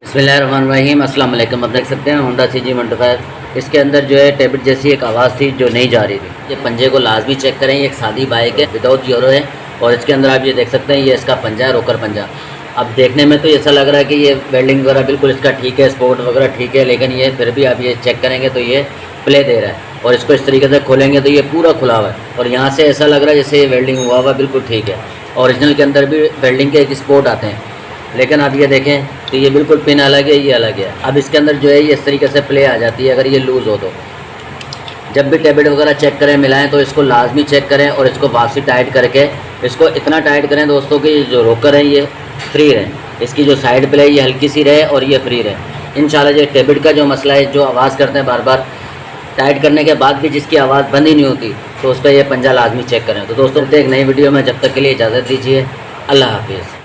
बिस्मिल्लाहिर्रहमानिर्रहीम अस्सलाम वालेकुम। आप देख सकते हैं होंडा CG125। इसके अंदर जो है टेबलेट जैसी एक आवाज़ थी जो नहीं जा रही थी। ये पंजे को लाजमी चेक करें, ये एक सादी बाइक है विदाउट यूरो है और इसके अंदर आप ये देख सकते हैं ये इसका पंजा है, रोकर पंजा। अब देखने में तो ऐसा लग रहा है कि ये वेल्डिंग वगैरह बिल्कुल इसका ठीक है, स्पोर्ट वगैरह ठीक है, लेकिन ये फिर भी आप ये चेक करेंगे तो ये प्ले दे रहा है और इसको इस तरीके से खोलेंगे तो ये पूरा खुला हुआ है और यहाँ से ऐसा लग रहा है जैसे ये वेल्डिंग हुआ हुआ बिल्कुल ठीक है। ओरिजिनल के अंदर भी वेल्डिंग के एक स्पोर्ट आते हैं, लेकिन आप ये देखें तो ये बिल्कुल पिन अलग है, ये अलग है। अब इसके अंदर जो है ये इस तरीके से प्ले आ जाती है अगर ये लूज़ हो तो। जब भी टेबलेट वगैरह चेक करें मिलाएं तो इसको लाजमी चेक करें और इसको वापसी टाइट करके इसको इतना टाइट करें दोस्तों कि जो रोकर है ये फ्री रहे, इसकी जो साइड प्ले ये हल्की सी रहे और ये फ्री रहे। इंशाल्लाह ये टेबलेट का जो मसला है, जो आवाज़ करते हैं बार बार टाइट करने के बाद भी जिसकी आवाज़ बंद ही नहीं होती, तो उसका ये पंजा लाजमी चेक करें। तो दोस्तों एक नई वीडियो में, जब तक के लिए इजाज़त दीजिए। अल्लाह हाफिज़।